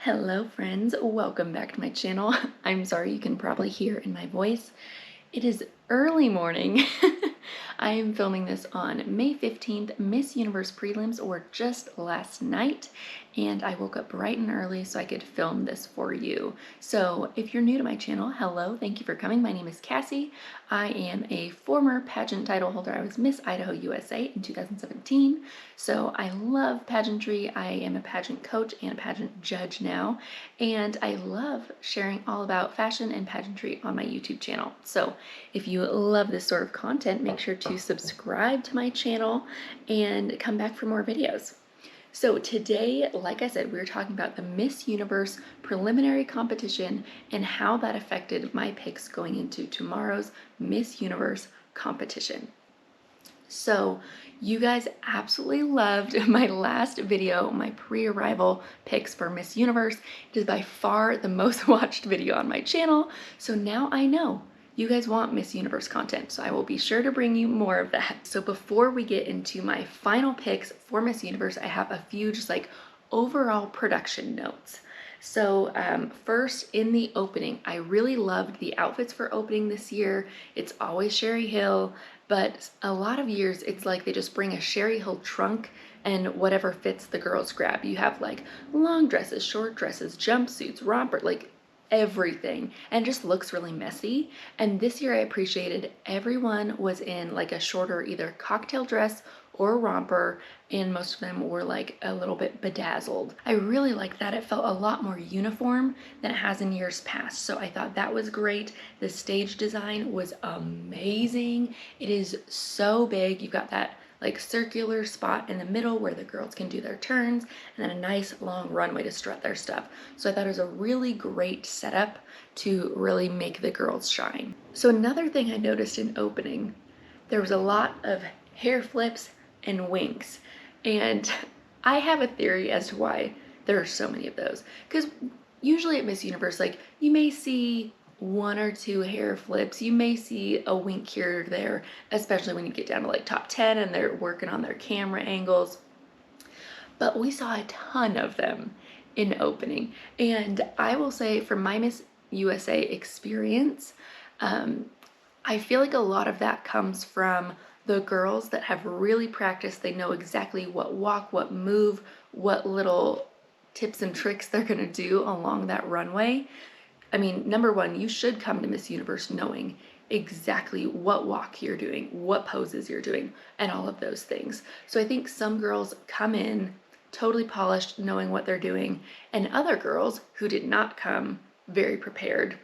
Hello friends, welcome back to my channel. I'm sorry you can probably hear in my voice. It is early morning. I am filming this on May 15th, Miss Universe prelims or just last night, and I woke up bright and early so I could film this for you. So if you're new to my channel, hello, thank you for coming. My name is Cassie. I am a former pageant title holder. I was Miss Idaho USA in 2017. So I love pageantry. I am a pageant coach and a pageant judge now, and I love sharing all about fashion and pageantry on my YouTube channel. So if you love this sort of content, make sure to subscribe to my channel and come back for more videos. So today, like I said, we're talking about the Miss Universe preliminary competition and how that affected my picks going into tomorrow's Miss Universe competition. So you guys absolutely loved my last video, my pre-arrival picks for Miss Universe. It is by far the most watched video on my channel. So now I know you guys want Miss Universe content, so I will be sure to bring you more of that. So before we get into my final picks for Miss Universe, I have a few just like overall production notes. So first, in the opening, I really loved the outfits for opening this year. It's always Sherry Hill, but a lot of years it's like they just bring a Sherry Hill trunk and whatever fits the girls grab. You have like long dresses, short dresses, jumpsuits, romper, like everything, and just looks really messy. And this year I appreciated everyone was in like a shorter either cocktail dress or romper, and most of them were like a little bit bedazzled. I really like that. It felt a lot more uniform than it has in years past, so I thought that was great. The stage design was amazing. It is so big. You've got that like circular spot in the middle where the girls can do their turns, and then a nice long runway to strut their stuff. So I thought it was a really great setup to really make the girls shine. So another thing I noticed in opening, there was a lot of hair flips and winks, and I have a theory as to why there are so many of those. Because usually at Miss Universe, like, you may see one or two hair flips, you may see a wink here or there, especially when you get down to like top 10 and they're working on their camera angles. But we saw a ton of them in opening. And I will say, from my Miss USA experience, I feel like a lot of that comes from the girls that have really practiced. They know exactly what walk, what move, what little tips and tricks they're gonna do along that runway. I mean, number one, you should come to Miss Universe knowing exactly what walk you're doing, what poses you're doing, and all of those things. So I think some girls come in totally polished, knowing what they're doing, and other girls who did not come very prepared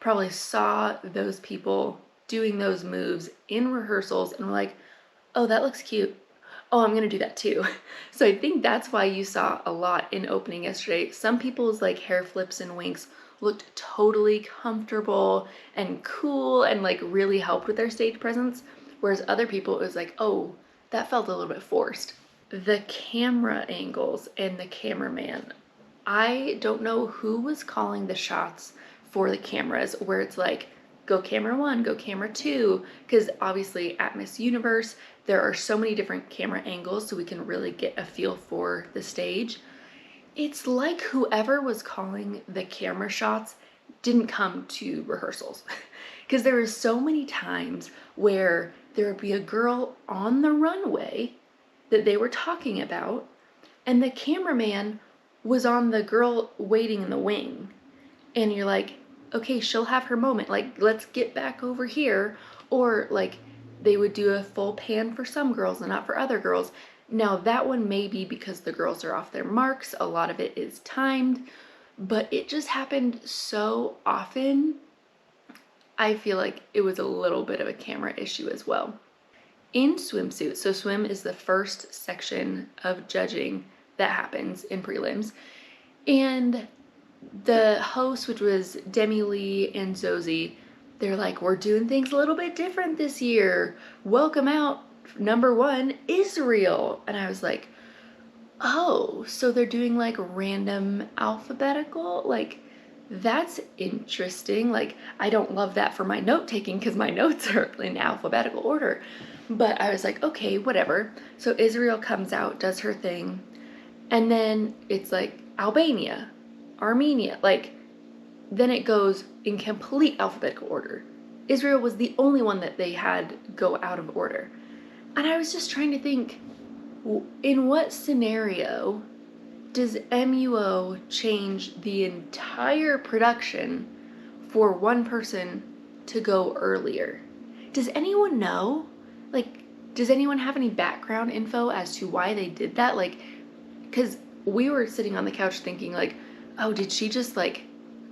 probably saw those people doing those moves in rehearsals and were like, oh, that looks cute. Oh, I'm gonna do that too. So I think that's why you saw a lot in opening yesterday. Some people's like hair flips and winks looked totally comfortable and cool and like really helped with their stage presence, whereas other people, it was like, oh, that felt a little bit forced. The camera angles and the cameraman, I don't know who was calling the shots for the cameras, where it's like, go camera one, go camera two, because obviously at Miss Universe, there are so many different camera angles, so we can really get a feel for the stage. It's like whoever was calling the camera shots didn't come to rehearsals, because there were so many times where there would be a girl on the runway that they were talking about, and the cameraman was on the girl waiting in the wing. And you're like, okay, she'll have her moment. Like, let's get back over here. Or like they would do a full pan for some girls and not for other girls. Now that one may be because the girls are off their marks. A lot of it is timed, but it just happened so often. I feel like it was a little bit of a camera issue as well. In swimsuit, so swim is the first section of judging that happens in prelims, and the host, which was Demi Lee and Zoe, they're like, we're doing things a little bit different this year. Welcome out, number one, Israel. And I was like, oh, so they're doing like random alphabetical? Like, that's interesting. Like, I don't love that for my note taking because my notes are in alphabetical order. But I was like, okay, whatever. So Israel comes out, does her thing, and then it's like Albania. Armenia, like, then it goes in complete alphabetical order. Israel was the only one that they had go out of order. And I was just trying to think, in what scenario does MUO change the entire production for one person to go earlier? Does anyone know? Like, does anyone have any background info as to why they did that? Like, because we were sitting on the couch thinking, like, oh, did she just, like,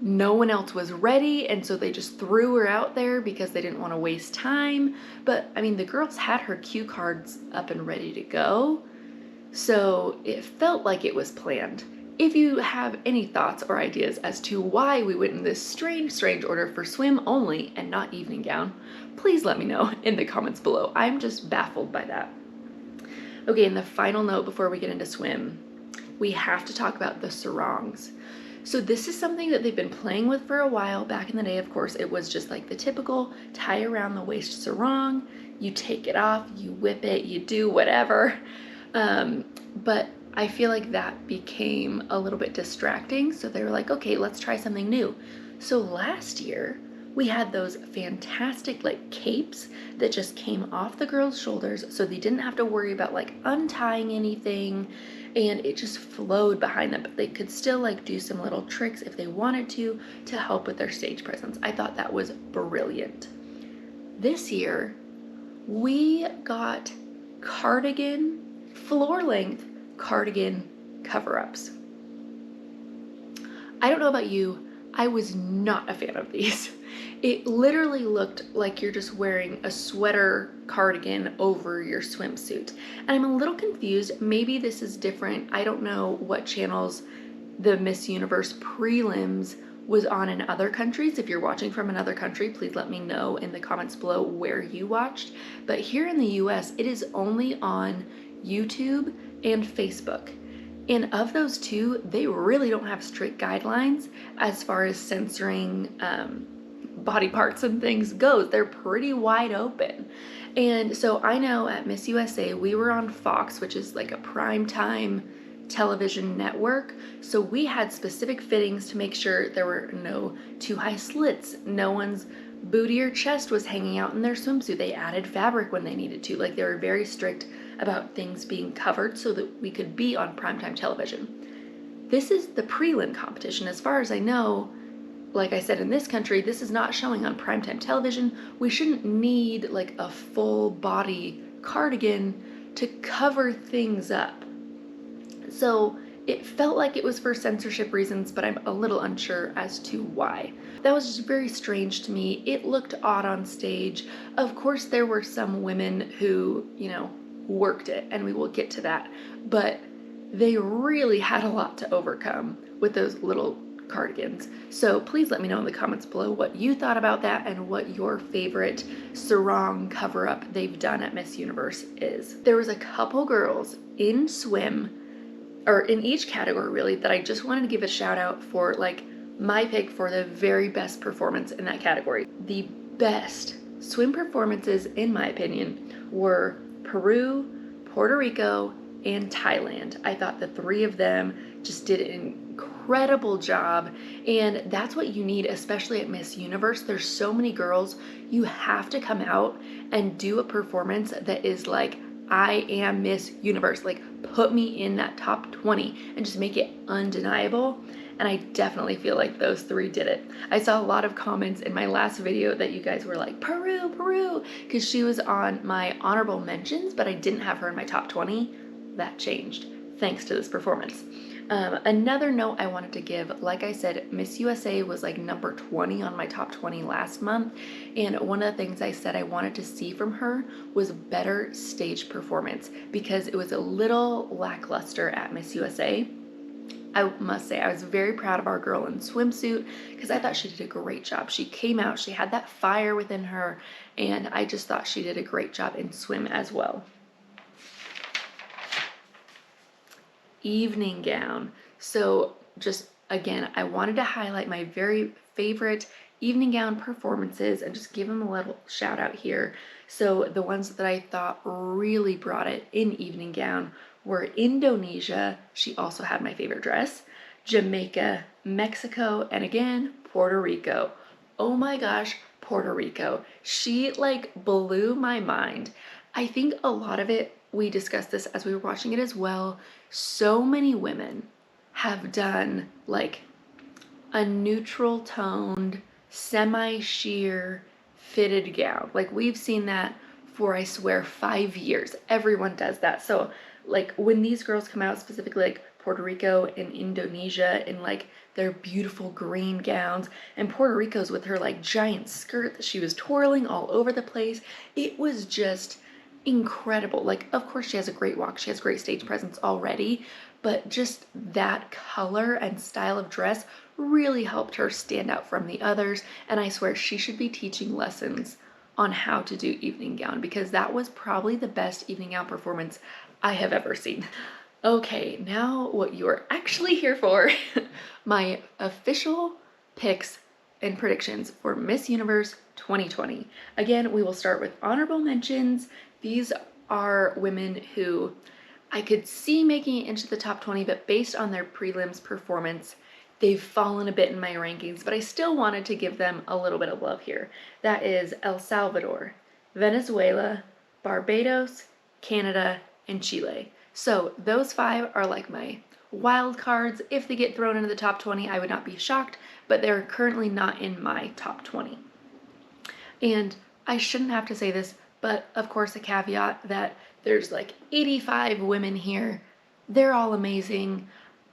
no one else was ready and so they just threw her out there because they didn't want to waste time? But I mean, the girls had her cue cards up and ready to go, so it felt like it was planned. If you have any thoughts or ideas as to why we went in this strange order for swim only and not evening gown, please let me know in the comments below. I'm just baffled by that. Okay, and the final note before we get into swim, we have to talk about the sarongs. So this is something that they've been playing with for a while. Back in the day, of course, it was just like the typical tie around the waist sarong. You take it off, you whip it, you do whatever. But I feel like that became a little bit distracting. So they were like, okay, let's try something new. So last year, we had those fantastic like capes that just came off the girls' shoulders, so they didn't have to worry about like untying anything, and it just flowed behind them, but they could still like do some little tricks if they wanted to help with their stage presence. I thought that was brilliant. This year, we got cardigan, floor length cardigan cover-ups. I don't know about you, I was not a fan of these. It literally looked like you're just wearing a sweater cardigan over your swimsuit. And I'm a little confused. Maybe this is different. I don't know what channels the Miss Universe prelims was on in other countries. If you're watching from another country, please let me know in the comments below where you watched. But here in the US, it is only on YouTube and Facebook. And of those two, they really don't have strict guidelines as far as censoring body parts and things goes. They're pretty wide open. And so I know at Miss USA, we were on Fox, which is like a primetime television network. So we had specific fittings to make sure there were no too high slits. No one's booty or chest was hanging out in their swimsuit. They added fabric when they needed to. Like, they were very strict about things being covered so that we could be on primetime television. This is the prelim competition. As far as I know, like I said, in this country, this is not showing on primetime television. We shouldn't need like a full body cardigan to cover things up. So it felt like it was for censorship reasons, but I'm a little unsure as to why. That was just very strange to me. It looked odd on stage. Of course, there were some women who, you know, worked it, and we will get to that, but they really had a lot to overcome with those little cardigans. So please let me know in the comments below what you thought about that and what your favorite sarong cover-up they've done at Miss Universe is. There was a couple girls in swim, or in each category really, that I just wanted to give a shout out for, like, my pick for the very best performance in that category. The best swim performances, in my opinion, were Peru, Puerto Rico, and Thailand. I thought the three of them just did an incredible job, and that's what you need, especially at Miss Universe. There's so many girls. You have to come out and do a performance that is like, I am Miss Universe. Like, put me in that top 20 and just make it undeniable. And I definitely feel like those three did it. I saw a lot of comments in my last video that you guys were like, Peru, Peru, because she was on my honorable mentions, but I didn't have her in my top 20. That changed thanks to this performance. Another note I wanted to give, like I said, Miss USA was like number 20 on my top 20 last month, and one of the things I said I wanted to see from her was better stage performance, because it was a little lackluster at Miss USA. I must say, I was very proud of our girl in swimsuit because I thought she did a great job. She came out, she had that fire within her, and I just thought she did a great job in swim as well. Evening gown. So just again, I wanted to highlight my very favorite evening gown performances and just give them a little shout out here. So the ones that I thought really brought it in evening gown were Indonesia. She also had my favorite dress. Jamaica, Mexico, and again, Puerto Rico. Oh my gosh, Puerto Rico. She like blew my mind. I think a lot of it, we discussed this as we were watching it as well. So many women have done like a neutral toned, semi-sheer fitted gown. Like we've seen that for, I swear, 5 years. Everyone does that. So like when these girls come out, specifically like Puerto Rico and Indonesia, in like their beautiful green gowns, and Puerto Rico's with her like giant skirt that she was twirling all over the place. It was just incredible. Like, of course, she has a great walk, she has great stage presence already, but just that color and style of dress really helped her stand out from the others. And I swear she should be teaching lessons on how to do evening gown, because that was probably the best evening gown performance I have ever seen. Okay, now what you are actually here for, my official picks and predictions for Miss Universe 2020. Again, we will start with honorable mentions. These are women who I could see making it into the top 20, but based on their prelims performance, they've fallen a bit in my rankings, but I still wanted to give them a little bit of love here. That is El Salvador, Venezuela, Barbados, Canada, and Chile. So those 5 are like my wild cards. If they get thrown into the top 20, I would not be shocked, but they're currently not in my top 20. And I shouldn't have to say this, but of course a caveat that there's like 85 women here. They're all amazing.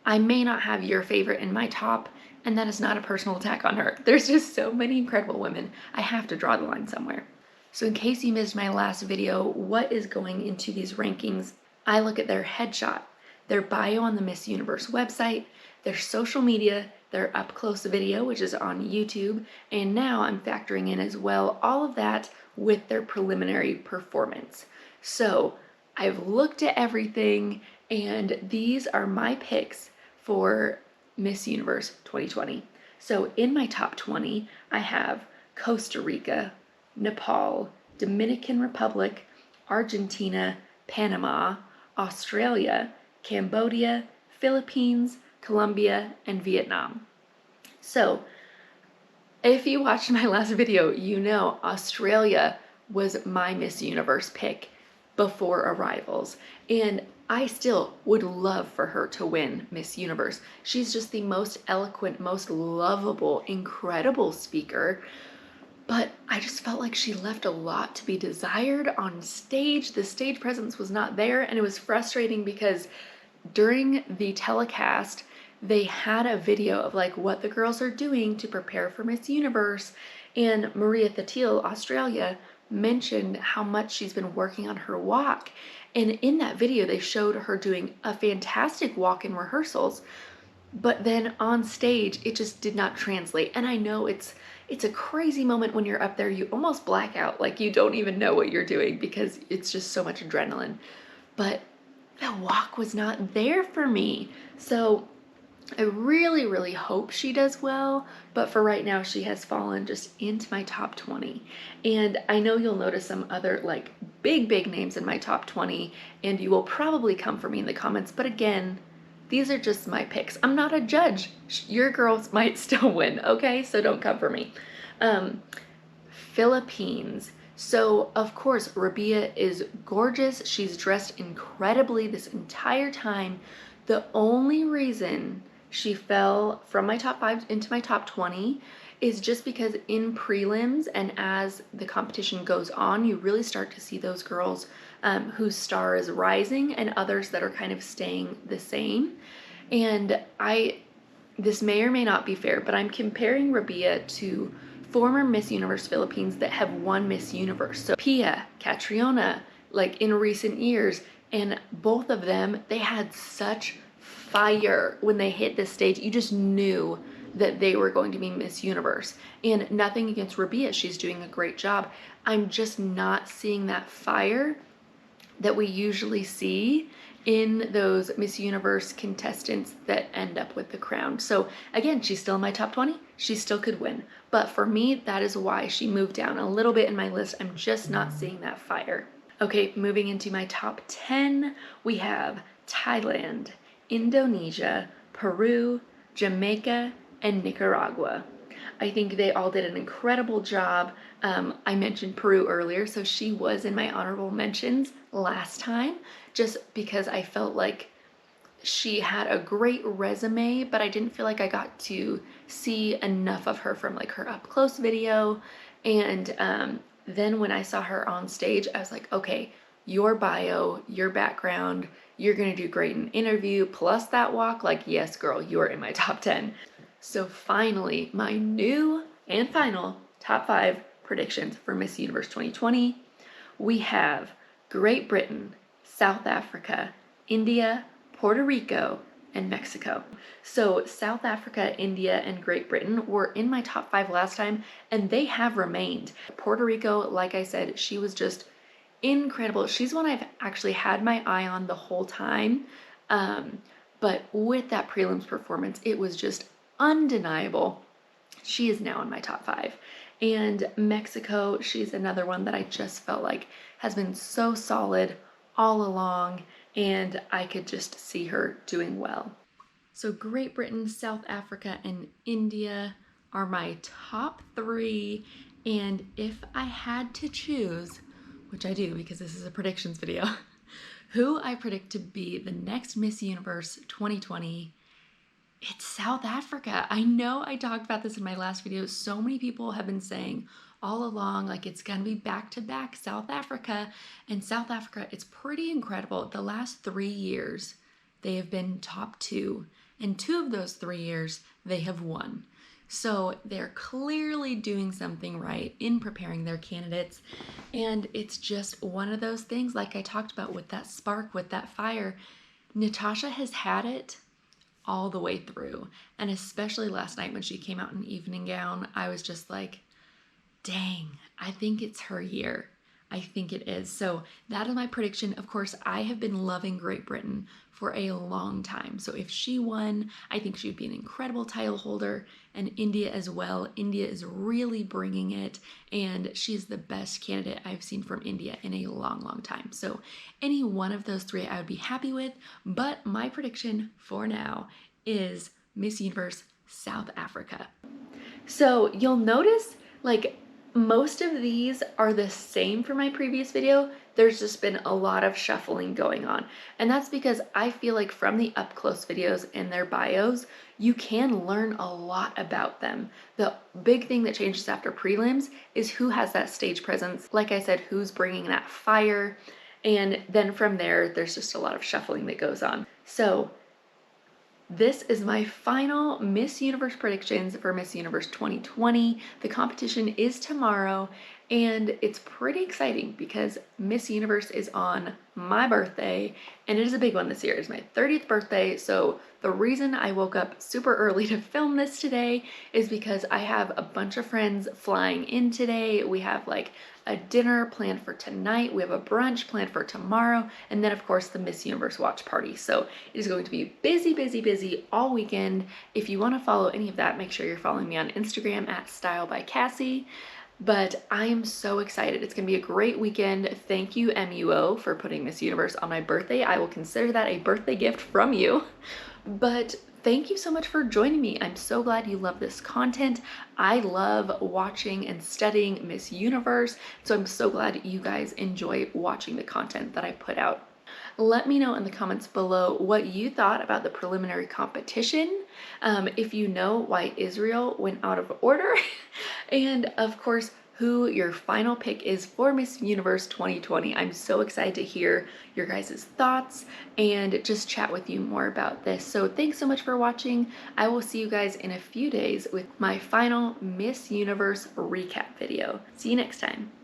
I may not have your favorite in my top, and that is not a personal attack on her. There's just so many incredible women. I have to draw the line somewhere. So in case you missed my last video, what is going into these rankings? I look at their headshot, their bio on the Miss Universe website, their social media, their up close video, which is on YouTube, and now I'm factoring in as well all of that with their preliminary performance. So I've looked at everything, and these are my picks for Miss Universe 2020. So in my top 20, I have Costa Rica, Nepal, Dominican Republic, Argentina, Panama, Australia, Cambodia, Philippines, Colombia, and Vietnam. So if you watched my last video, you know Australia was my Miss Universe pick before arrivals, and I still would love for her to win Miss Universe. She's just the most eloquent, most lovable, incredible speaker, but I just felt like she left a lot to be desired on stage. The stage presence was not there, and it was frustrating because during the telecast, they had a video of like what the girls are doing to prepare for Miss Universe, and Maria Thatil, Australia, mentioned how much she's been working on her walk. And in that video, they showed her doing a fantastic walk in rehearsals, but then on stage, it just did not translate. And I know it's a crazy moment when you're up there, you almost black out, like you don't even know what you're doing because it's just so much adrenaline. But the walk was not there for me. So I really, really hope she does well, but for right now, she has fallen just into my top 20. And I know you'll notice some other like big names in my top 20, and you will probably come for me in the comments, but again, these are just my picks. I'm not a judge. Your girls might still win, okay? So don't come for me. Philippines. So, of course, Rabia is gorgeous. She's dressed incredibly this entire time. The only reason she fell from my top 5 into my top 20 is just because in prelims and as the competition goes on, you really start to see those girls whose star is rising and others that are kind of staying the same. And this may or may not be fair, but I'm comparing Rabia to former Miss Universe Philippines that have won Miss Universe. So Pia, Catriona, like in recent years, and both of them, they had such fire when they hit this stage. You just knew that they were going to be Miss Universe. And nothing against Rabia, she's doing a great job. I'm just not seeing that fire that we usually see in those Miss Universe contestants that end up with the crown. So again, she's still in my top 20. She still could win. But for me, that is why she moved down a little bit in my list. I'm just not seeing that fire. Okay, moving into my top 10, we have Thailand, Indonesia, Peru, Jamaica, and Nicaragua. I think they all did an incredible job. I mentioned Peru earlier, so she was in my honorable mentions last time, just because I felt like she had a great resume, but I didn't feel like I got to see enough of her from like her up close video. And then when I saw her on stage, I was like, okay, your bio, your background, you're gonna do great in interview, plus that walk, like, yes, girl, you're in my top 10. So finally, my new and final top 5 predictions for Miss Universe 2020. We have Great Britain, South Africa, India, Puerto Rico, and Mexico. So South Africa, India, and Great Britain were in my top 5 last time, and they have remained. Puerto Rico, like I said, she was just incredible. She's one I've actually had my eye on the whole time. But with that prelims performance, it was just undeniable. She is now in my top 5. And Mexico, she's another one that I just felt like has been so solid all along, and I could just see her doing well. So Great Britain, South Africa, and India are my top 3. And if I had to choose, which I do because this is a predictions video, who I predict to be the next Miss Universe 2020, it's South Africa. I know I talked about this in my last video. So many people have been saying all along, like, it's gonna be back-to-back South Africa. And South Africa, it's pretty incredible. The last 3 years, they have been top 2. And 2 of those 3 years, they have won. So they're clearly doing something right in preparing their candidates. And it's just one of those things, like I talked about with that spark, with that fire. Natasha has had it all the way through. And especially last night when she came out in evening gown, I was just like, dang, I think it's her year. I think it is. So that is my prediction. Of course, I have been loving Great Britain for a long time. So if she won, I think she'd be an incredible title holder, and India as well. India is really bringing it, and she's the best candidate I've seen from India in a long, long time. So any one of those 3 I would be happy with, but my prediction for now is Miss Universe South Africa. So you'll notice, like, most of these are the same from my previous video. There's just been a lot of shuffling going on. And that's because I feel like from the up close videos and their bios, you can learn a lot about them. The big thing that changes after prelims is who has that stage presence. Like I said, who's bringing that fire. And then from there, there's just a lot of shuffling that goes on. So this is my final Miss Universe predictions for Miss Universe 2020. The competition is tomorrow, and it's pretty exciting because Miss Universe is on my birthday, and it is a big one this year. It's my 30th birthday, so the reason I woke up super early to film this today is because I have a bunch of friends flying in today. We have like a dinner planned for tonight, we have a brunch planned for tomorrow, and then of course the Miss Universe watch party. So it is going to be busy, busy, busy all weekend. If you want to follow any of that, make sure you're following me on Instagram at Style by Cassie. But I am so excited. It's gonna be a great weekend. Thank you, MUO, for putting Miss Universe on my birthday. I will consider that a birthday gift from you. But thank you so much for joining me. I'm so glad you love this content. I love watching and studying Miss Universe, so I'm so glad you guys enjoy watching the content that I put out. Let me know in the comments below what you thought about the preliminary competition, if you know why Israel went out of order, and of course, who your final pick is for Miss Universe 2020. I'm so excited to hear your guys' thoughts and just chat with you more about this. So thanks so much for watching. I will see you guys in a few days with my final Miss Universe recap video. See you next time.